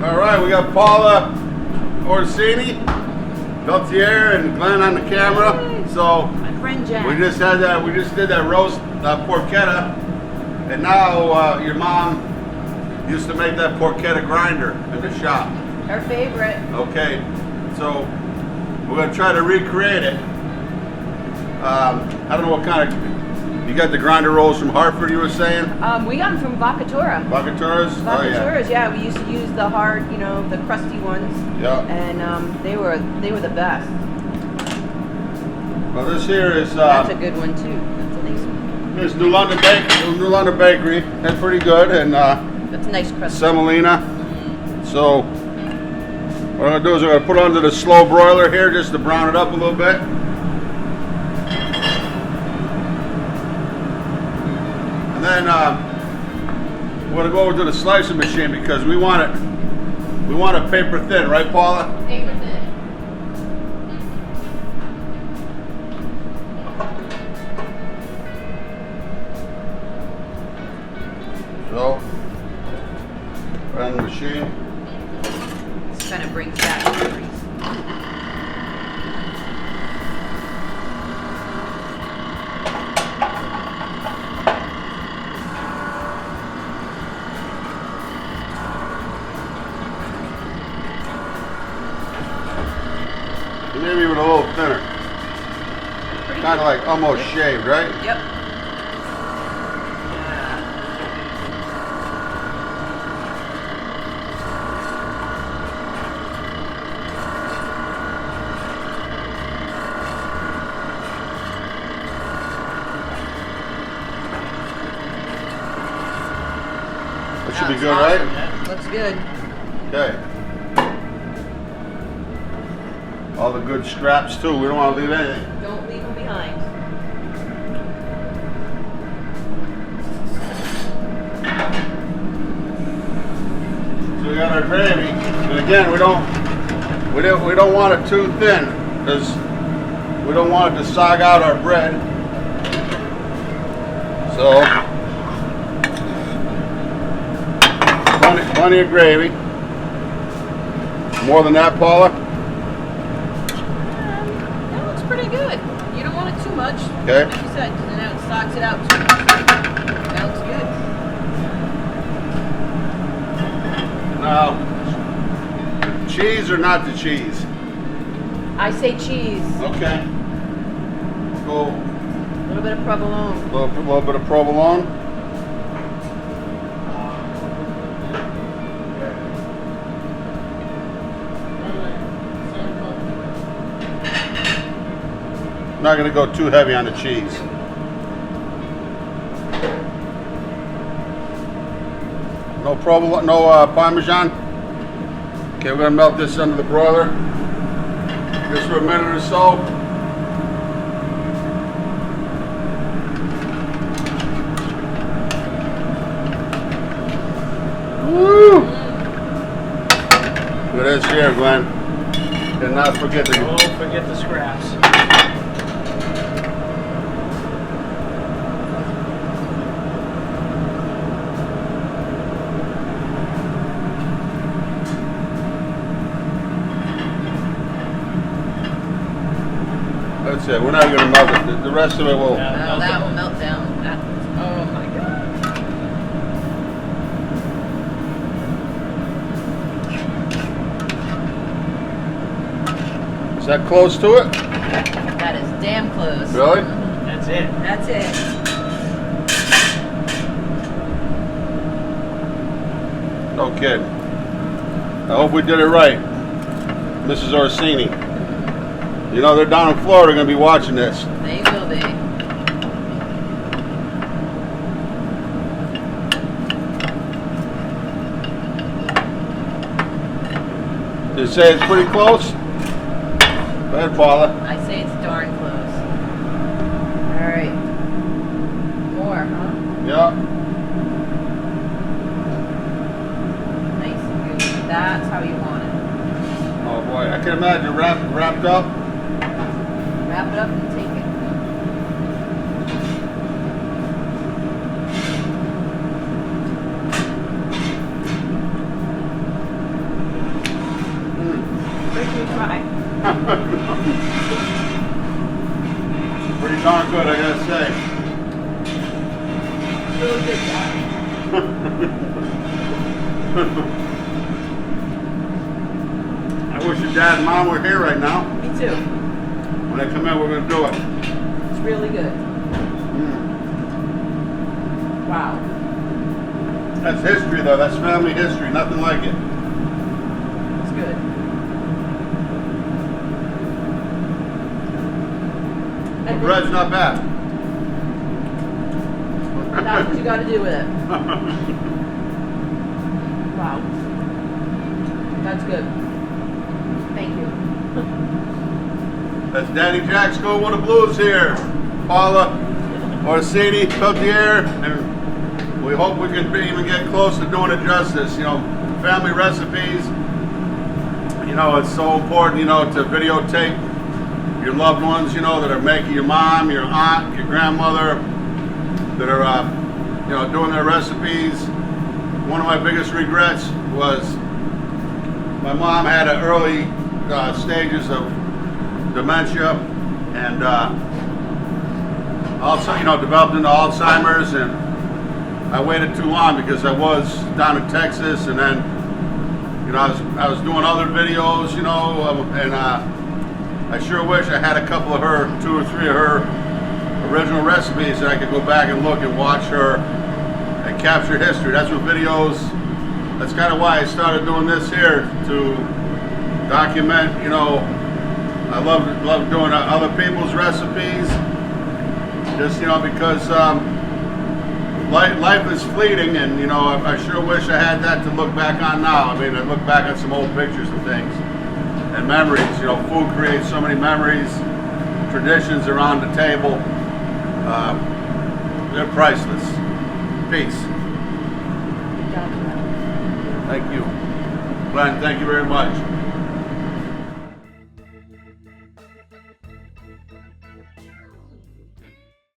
All right, we got Paula Orsini, Gaultier, and Glenn on the camera. So My friend Jack. we just had that. We just did that roast porchetta, and now your mom used to make that porchetta grinder in the shop. Her favorite. Okay, so we're gonna try to recreate it. I don't know what kind of. You got the grinder rolls from Hartford, you were saying? We got them from Vacatura. Vacaturas? Oh, yeah. Vacaturas, yeah. We used to use the hard, the crusty ones. Yeah. And they were the best. Well, this here is. That's a good one too. That's a nice one. Here's New London Bakery. That's pretty good, and That's a nice crust. semolina. So what I'm gonna do is I'm gonna put it under the slow broiler here just to brown it up a little bit. And then we're gonna go over to the slicing machine because we want it paper thin, right, Paula? Paper thin. So, right on the machine. This kind of brings back memories. Maybe even a little thinner. Kind of like almost shaved, right? Yep. That should be good, right? Looks good. Okay. All the good scraps too. We don't want to leave anything. Don't leave them behind. So we got our gravy, and again, we don't want it too thin because we don't want it to sog out our bread. So plenty of gravy. More than that, Paula? That looks pretty good. You don't want it too much. Okay. Like you said, because then it sogs it out too much. That looks good. Now, cheese or not the cheese? I say cheese. Okay. Go A little bit of provolone. a little bit of provolone. Not going to go too heavy on the cheese. No provolone, no Parmesan. Okay, we're going to melt this under the broiler. Just for a minute or so. Woo! Look at this here, Glenn. And not forget the. Don't forget the scraps. That's it. We're not going to melt it. The rest of it will. Well, that will melt down. Oh my god. Is that close to it? That is damn close. Really? That's it. That's it. No kidding. I hope we did it right, Mrs. Orsini. You know, they're down in Florida going to be watching this. They will be. Did it say it's pretty close? Go ahead, Paula. I say it's darn close. Alright. More, huh? Yeah. Nice and good. That's how you want it. Oh boy, I can imagine wrapped up. Wrap it up and take it. darn good, I gotta say. Really good job. I wish your dad and mom were here right now. Me too. When they come in, we're gonna do it. It's really good. Wow. That's history, though. That's family history. Nothing like it. It's good. The bread's not bad. That's what you got to do with it. Wow. That's good. Thank you. That's Daddy Jack's Go with the Blues here. Paula, Orsini, Peltier, and we hope we can even get close to doing it justice. You know, family recipes. You know, it's so important, you know, to videotape your loved ones, you know, that are making your mom, your aunt, your grandmother, that are, you know, doing their recipes. One of my biggest regrets was my mom had an early stages of dementia and also, you know, developed into Alzheimer's, and I waited too long because I was down in Texas, and then, you know, I was doing other videos, you know, and I sure wish I had a couple of her, 2 or 3 of her original recipes that I could go back and look and watch her and capture history. That's what videos, that's kind of why I started doing this here, to document, you know, I love doing other people's recipes, just, you know, because life is fleeting, and, you know, I sure wish I had that to look back on now. I mean, I look back at some old pictures and things and memories. You know, food creates so many memories, traditions around the table. They're priceless. Peace. Good job. Thank you. Glenn, thank you very much.